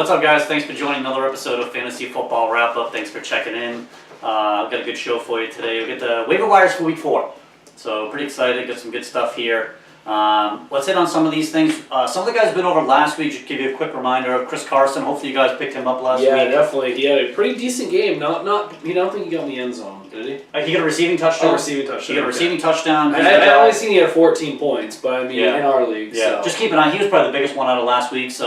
What's up, guys? Thanks for joining another episode of Fantasy Football Wrap-Up. Thanks for checking in. I've got a good show for you today. We'll get the waiver wires for Week 4. So pretty excited. Got some good stuff here. Let's hit on some of these things. Some of the guys have been over last week. Just give you a quick reminder of Chris Carson. Hopefully you guys picked him up last week. Yeah, definitely. He had a pretty decent game. I don't think he got in the end zone, did he? He got a receiving touchdown. Receiving touchdown. He got a receiving touchdown. I only seen he had 14 points, but I mean, in our league. Yeah, so. just keep an eye. He was probably the biggest one out of last week's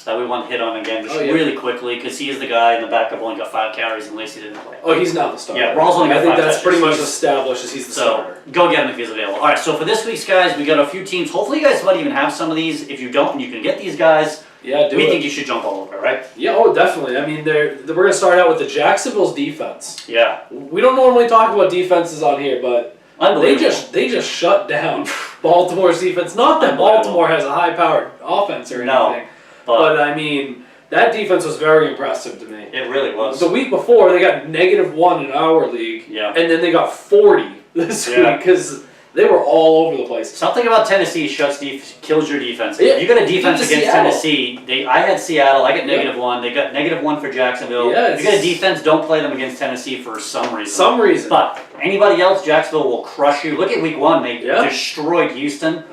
that we want to hit on again just really quickly because he is the guy in the backup only got 5 carries and Lacey didn't play. Oh, he's not the starter. Yeah, Rawls only got 5 I think that's touches. pretty much established as he's the starter. Go get him if he's available. All right, so for this week's guys, we got a few teams. Hopefully you guys might even have some of these. If you don't and you can get these guys, we think you should jump all over, right? Yeah, oh, definitely. I mean, we're going to start out with the Jacksonville's defense. Yeah. We don't normally talk about defenses on here, but they just shut down Baltimore's defense. Not that Baltimore has a high-powered offense or anything, but I mean, that defense was very impressive to me. It really was. The week before, they got -1 in our league, and then they got 40 this week because they were all over the place. Something about Tennessee kills your defense. If you got a defense against Tennessee, I had Seattle, I got -1. They got -1 for Jacksonville. If you got a defense, don't play them against Tennessee for some reason. But anybody else, Jacksonville will crush you. Look at Week 1, they destroyed Houston.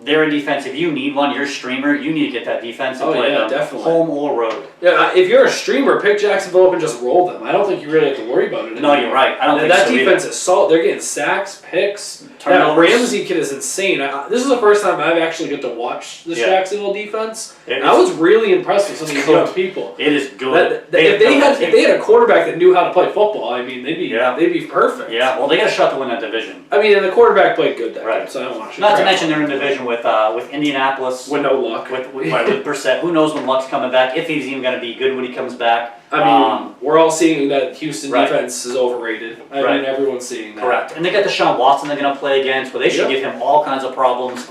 They're a defense. If you need one, you're a streamer, you need to get that defense and play them definitely. home or road. Yeah, if you're a streamer, pick Jacksonville up and just roll them. I don't think you really have to worry about it anymore. No, you're right. I don't think that so defense either. is solid. They're getting sacks, picks. Turnovers. That Ramsey kid is insane. This is the first time I've actually got to watch this Jacksonville defense. I was really impressed with some of these young people. It is good. If they had a quarterback that knew how to play football, I mean, they'd be perfect. Yeah, well, they got a shot to win that division. I mean, and the quarterback played good that game, so I don't want to. Not to mention they're in division with Indianapolis. With no luck. With Brissett. Who knows when Luck's coming back, if he's even going to be good when he comes back. I mean, we're all seeing that Houston defense is overrated. I mean, everyone's seeing that. Correct. And they got Deshaun Watson they're going to play against, but they should give him all kinds of problems.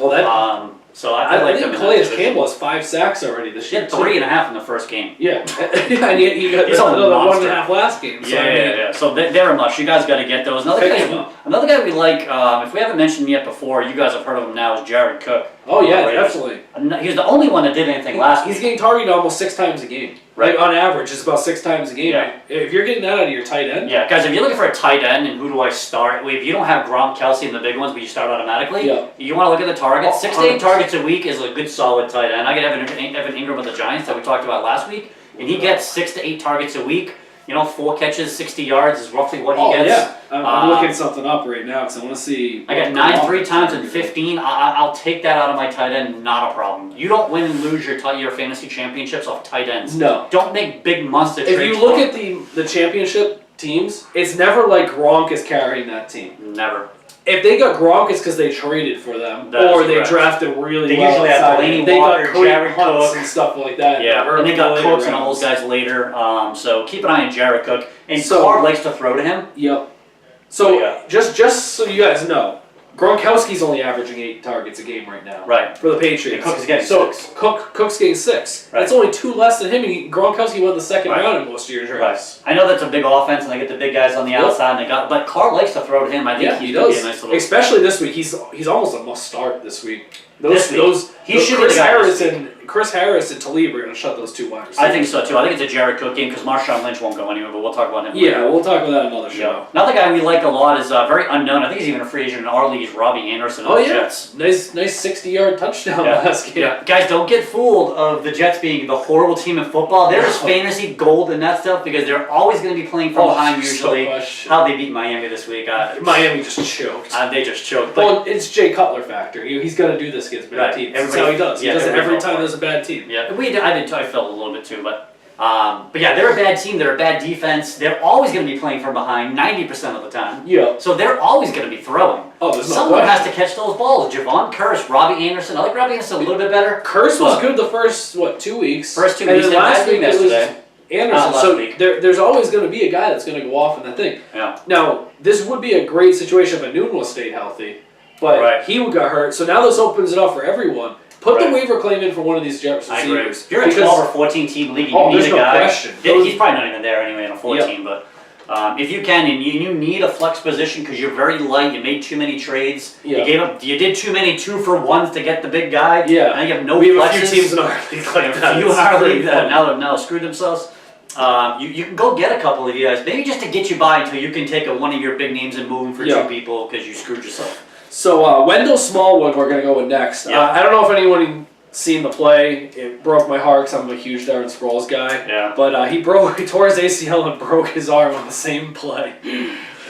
So I think Calais Campbell has 5 sacks already this year. He had 3.5 in the first game. Yeah, and he got another 1.5 last game. So So they're a must. You guys got to get those. Another guy we like, if we haven't mentioned him yet before, you guys have heard of him now, is Jared Cook. Oh yeah, definitely. He was the only one that did anything last week. He's getting targeted almost 6 times a game. Right. Like on average, it's about 6 times a game. Yeah. If you're getting that out of your tight end. Yeah, guys, if you're looking for a tight end and who do I start, if you don't have Gronk, Kelsey, and the big ones, but you start automatically, you want to look at the targets. 6 to 8 targets a week is a good solid tight end. I got Evan Ingram with the Giants that we talked about last week, and he gets 6 to 8 targets a week. 4 catches, 60 yards is roughly what he gets. Yeah, I'm looking something up right now because I want to see. I got 9 3 times and 15. I'll take that out of my tight end, not a problem. You don't win and lose your fantasy championships off tight ends. No. Don't make big monster trades. If you look at the championship teams, it's never like Gronk is carrying that team. Never. If they got Gronk, it's because they traded for them, or they drafted really well. They usually have Delaney Walker, Jared Cook, and stuff like that. Yeah, and they got Cooks and all those guys later. So keep an eye on Jared Cook. And Carr likes to throw to him. Yep. So just so you guys know, Gronkowski's only averaging 8 targets a game right now. Right. For the Patriots. And Cook's getting 6. Cook's getting 6. Right. That's only 2 less than him, and Gronkowski won the second round in most years. Right. I know that's a big offense, and they get the big guys on the outside, and but Carr likes to throw to him. I think he does. Be a nice little. Especially this week, he's almost a must start this week. Chris Harris and Talib are going to shut those 2 wide receivers. I think so too. I think it's a Jared Cook game because Marshawn Lynch won't go anywhere, but we'll talk about him later. Yeah, we'll talk about that in another show. Another guy we like a lot is very unknown. I think he's even a free agent in our league. Is Robbie Anderson of the Jets. Nice 60-yard touchdown last game. Yeah. Guys, don't get fooled of the Jets being the horrible team in football. There's fantasy gold in that stuff because they're always going to be playing from behind usually. How they beat Miami this week. Miami just choked. They just choked. Well, it's Jay Cutler factor. He's going to do this against bad teams. That's how he does. He does it every time there's a bad team. Yeah. I felt a little bit too, but yeah, they're a bad team. They're a bad defense. They're always going to be playing from behind 90% of the time. Yeah. So they're always going to be throwing. Oh, there's Someone has to catch those balls. Javon Curse, Robbie Anderson. I like Robbie Anderson a little bit better. Curse was good the first 2 weeks. First 2 weeks. And then last week it was Anderson. So there's always going to be a guy that's going to go off in that thing. Yeah. Now this would be a great situation if Anunua stayed healthy, but he got hurt. So now this opens it up for everyone. Put the waiver claim in for one of these Jets receivers. If you're a 12 or 14 team league, you need a guy. Question. He's probably not even there anyway in a 14, but If you can, and you need a flex position because you're very light, you made too many trades. Yeah. You did too many 2-for-1s to get the big guy. Yeah. And you have no flexes. We have a few teams in our league like that. A few in our league that now screwed themselves. You can go get a couple of you guys, maybe just to get you by until you can take one of your big names and move them for 2 people because you screwed yourself. So Wendell Smallwood, we're going to go with next. I don't know if anyone seen the play. It broke my heart because I'm a huge Darren Sproles guy. Yeah. But he tore his ACL and broke his arm on the same play.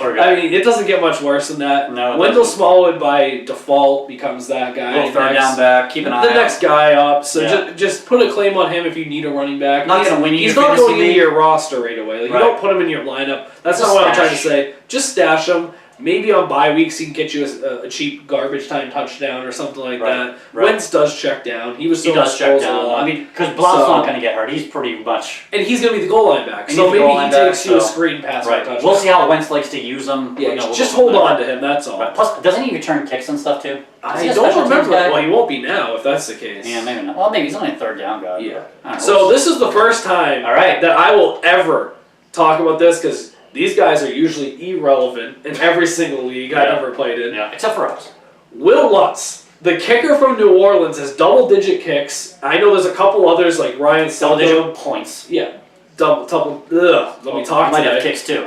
I mean, it doesn't get much worse than that. No, Wendell Smallwood by default becomes that guy. Little third down back. Keep an eye the next guy up. So just put a claim on him if you need a running back. He's not going into your roster right away. Like, you don't put him in your lineup. That's not what I'm trying to say. Just stash him. Maybe on bye weeks he can get you a cheap garbage time touchdown or something like that. Wentz does check down. He does check down. I mean, because Block's not going to get hurt. He's pretty much. And he's going to be the goal line back. So maybe he takes you a screen pass or touchdown. We'll see how Wentz likes to use them. Yeah, just hold on to him. That's all. Plus, doesn't he return kicks and stuff too? I don't remember. Well, he won't be now if that's the case. Yeah, maybe not. Well, maybe he's only a third down guy. Yeah. So this is the first time that I will ever talk about this because these guys are usually irrelevant in every single league I've ever played in. Yeah, except for us. Will Lutz, the kicker from New Orleans, has double-digit kicks. I know there's a couple others like Ryan Seldo. Double-digit points. Yeah, double. Let me talk. Might have kicks too.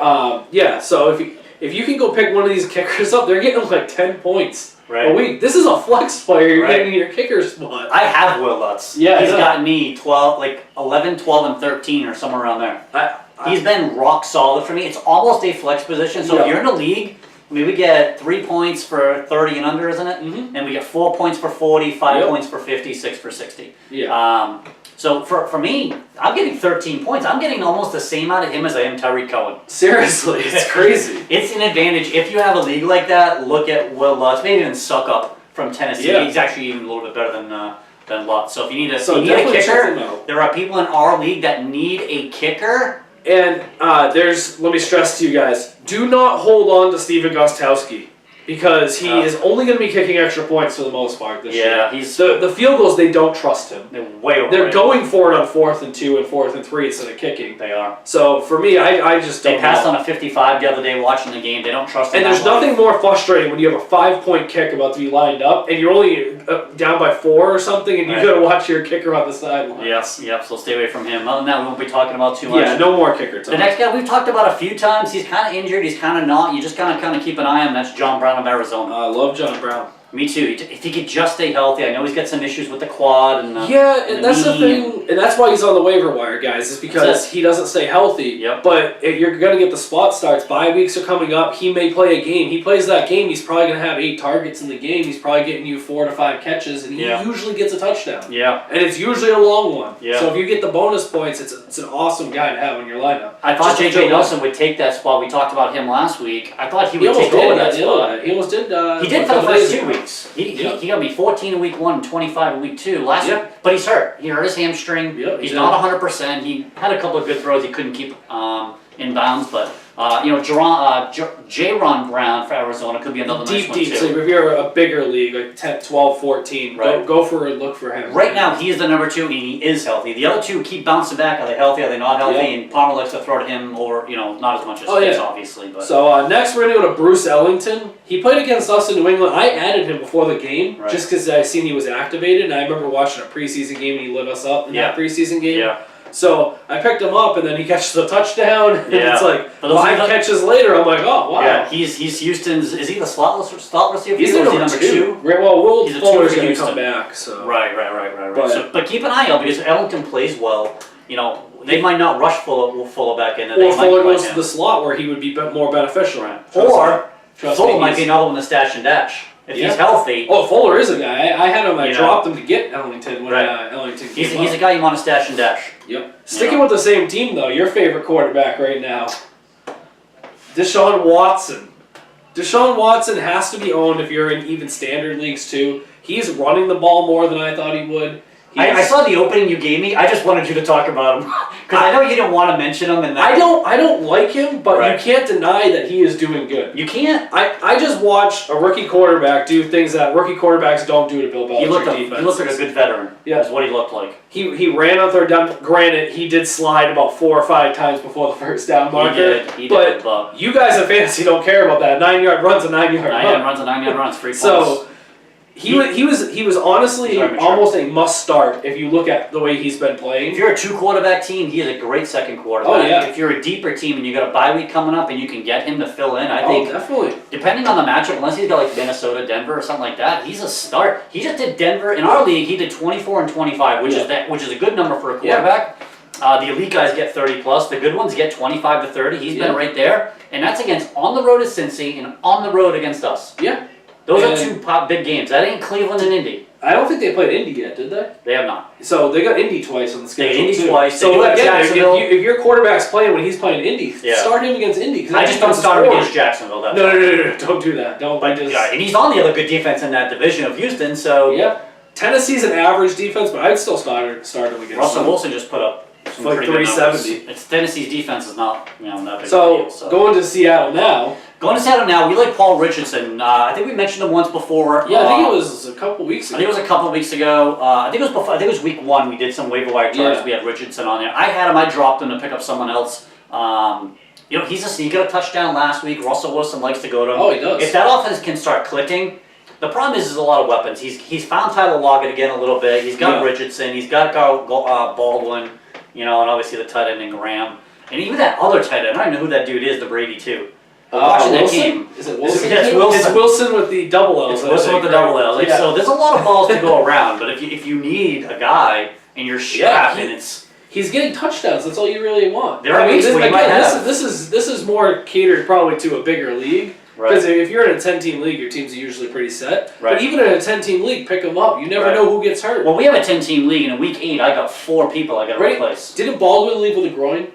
So if you can go pick one of these kickers up, they're getting like 10 points a week. This is a flex player. You're getting your kicker spot. I have Will Lutz. Yeah, he's got me 11, 12, and 13 or somewhere around there. He's been rock solid for me. It's almost a flex position. So if you're in a league, I mean, we get 3 points for 30 and under, isn't it? Mm-hmm. And we get 4 points for 40, 5 points for 50, 6 for 60. Yeah. So for me, I'm getting 13 points. I'm getting almost the same out of him as I am Tyreek Cohen. Seriously, it's crazy. It's an advantage. If you have a league like that, look at Will Lutz. Maybe even Suck Up from Tennessee. Yeah. He's actually even a little bit better than Lutz. So if you need a kicker, there are people in our league that need a kicker. And let me stress to you guys, do not hold on to Steven Gostkowski because he is only going to be kicking extra points for the most part this year. Yeah, the field goals, they don't trust him. They're way over. They're going for it on 4th and 2 and 4th and 3 instead of kicking. They are. So for me, I just don't. They passed on a 55 the other day watching the game. They don't trust him. And there's nothing more frustrating when you have a 5-point kick about to be lined up and you're only down by 4 or something and you got to watch your kicker on the sideline. Yes, so stay away from him. Other than that, we won't be talking about too much. Yeah, no more kicker talk. The next guy we've talked about a few times, he's kind of injured, he's kind of not. You just kind of keep an eye on him. That's John Brown of Arizona. I love John Brown. Me too. If he could just stay healthy, I know he's got some issues with the quad and and that's the thing, and that's why he's on the waiver wire, guys. Is because he doesn't stay healthy. Yep. But if you're gonna get the spot starts. Bye weeks are coming up. He may play a game. He plays that game. He's probably gonna have 8 targets in the game. He's probably getting you 4 to 5 catches, and he usually gets a touchdown. Yeah. And it's usually a long one. Yeah. So if you get the bonus points, it's an awesome guy to have in your lineup. I thought J.J. Nelson would take that spot. We talked about him last week. I thought he would take over that spot. He almost did. He did for the first 2 weeks. He got me 14 in week 1 and 25 in week 2 last week. But he's hurt. He hurt his hamstring. He's not 100%. He had a couple of good throws he couldn't keep in bounds, but J-Ron Brown for Arizona could be another nice one too. So if you're a bigger league, like 10, 12, 14, go for a look for him. Right now, he is the number 2, and he is healthy. The other 2 keep bouncing back. Are they healthy? Are they not healthy? And Palmer likes to throw to him, or not as much as Fitz, obviously. But. So next, we're going to go to Bruce Ellington. He played against us in New England. I added him before the game just because I seen he was activated, and I remember watching a preseason game, and he lit us up in that preseason game. Yeah. So I picked him up, and then he catches a touchdown, and it's like 5 catches later. I'm like, oh, wow. Yeah, he's Houston's. Is he the slot receiver? He's the number 2. Well, Will Fuller's going to come back. So. Right. But keep an eye out because Ellington plays well. They might not rush Fuller back in. Or Fuller goes to the slot where he would be more beneficial. Right. Or Fuller might be another one to stash and dash. If he's healthy. Oh, Fuller is a guy. I had him. I dropped him to get Ellington when Ellington came up. He's a guy you want to stash and dash. Yep. Sticking with the same team, though, your favorite quarterback right now, Deshaun Watson. Deshaun Watson has to be owned if you're in even standard leagues, too. He's running the ball more than I thought he would. I saw the opening you gave me. I just wanted you to talk about him because I know you didn't want to mention him. And I don't like him, but you can't deny that he is doing good. You can't. I just watched a rookie quarterback do things that rookie quarterbacks don't do to Bill Belichick defense. He looked like a good veteran. Yeah, that's what he looked like. He ran on third down. Granted, he did slide about 4 or 5 times before the first down marker. He did. But you guys in fantasy don't care about that. 9-yard run's a 9-yard run. 9-yard run's a 9-yard run. 3 points. So. He was honestly almost a must start if you look at the way he's been playing. If you're a 2-quarterback team, he is a great second quarterback. Oh, yeah. If you're a deeper team and you got a bye week coming up and you can get him to fill in, I think definitely. Depending on the matchup, unless he's got like Minnesota, Denver, or something like that, he's a start. He just did Denver in our league. He did 24 and 25, which is a good number for a quarterback. Yeah. The elite guys get 30 plus. The good ones get 25 to 30. He's been right there, and that's against on the road at Cincy and on the road against us. Yeah. Those are 2 big games. That ain't Cleveland and Indy. I don't think they played Indy yet, did they? They have not. So they got Indy twice on the schedule. They Indy twice. So again, if your quarterback's playing when he's playing Indy, start him against Indy. I just don't start him against Jacksonville. No, don't do that. Don't. And he's on the other good defense in that division of Houston. So Tennessee's an average defense, but I'd still start him against. Russell Wilson just put up some like 370. It's Tennessee's defense is not that big. So going to Seattle now. Going to Seattle now, we like Paul Richardson. I think we mentioned him once before. Yeah, I think it was a couple weeks ago. I think it was a couple weeks ago. I think it was week 1. We did some waiver wire charges. Yeah. We had Richardson on there. I had him. I dropped him to pick up someone else. He got a touchdown last week. Russell Wilson likes to go to him. Oh, he does. If that offense can start clicking, the problem is there's a lot of weapons. He's found Tyler Lockett again a little bit. He's got Richardson. He's got Baldwin. And obviously the tight end and Graham. And even that other tight end. I don't even know who that dude is, the Brady too. Watching that game. Is it Wilson? It's Wilson. It's Wilson with the double L's. It's Wilson with the double L's. So there's a lot of balls to go around, but if you need a guy and you're strapped and he's getting touchdowns. That's all you really want. This is more catered probably to a bigger league. Because if you're in a 10-team league, your teams are usually pretty set. Right. But even in a 10-team league, pick them up. You never know who gets hurt. Well, we have a 10-team league, and in week 8, I got 4 people I got to replace. Didn't Baldwin leave with a groin?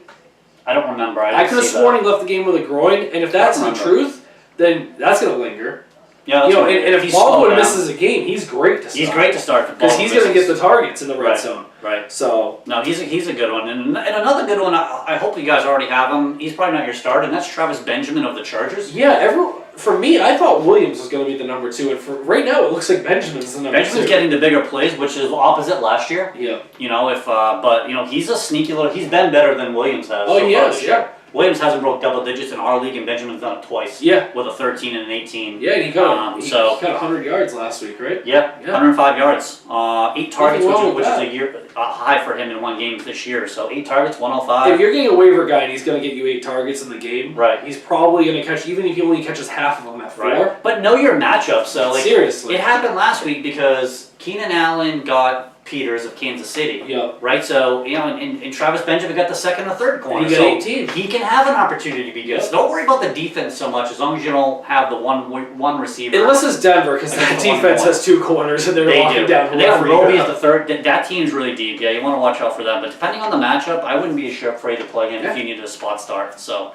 I don't remember. I could have sworn he left the game with a groin, and if that's the truth, then that's going to linger. Yeah, and if Baldwin misses a game, he's great to start. He's great to start because he's going to get the targets in the red zone. Right. So no, he's a good one, and another good one. I hope you guys already have him. He's probably not your start, and that's Travis Benjamin of the Chargers. Yeah, for me, I thought Williams was going to be the number 2, and for right now, it looks like Benjamin's the number 2. Benjamin's getting the bigger plays, which is opposite last year. Yeah. But he's a sneaky little. He's been better than Williams has. Oh, yes, yeah. Williams hasn't broke double digits in our league, and Benjamin's done it twice. Yeah. With a 13 and an 18. Yeah, and he got 100 yards last week, right? Yeah. 105 yards. 8 targets, which is a year high for him in one game this year. So 8 targets, 105. If you're getting a waiver guy and he's going to get you 8 targets in the game, right? He's probably going to catch, even if he only catches half of them at 4. Right. But know your matchup. So seriously, it happened last week because Keenan Allen got Peters of Kansas City. Yeah. Right? So, and Travis Benjamin got the second or third corner. And he got 18. He can have an opportunity to be good. So don't worry about the defense so much as long as you don't have the one receiver. Unless it's Denver, because that defense has 2 corners and they're locking down. And they have Roby as the third. That team's really deep. Yeah, you want to watch out for them. But depending on the matchup, I wouldn't be afraid to plug in if you needed a spot start. So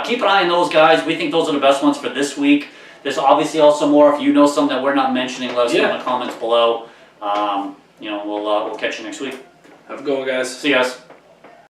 keep an eye on those guys. We think those are the best ones for this week. There's obviously also more. If you know something that we're not mentioning, let us know in the comments below. We'll catch you next week. Have a good one, guys. See you guys.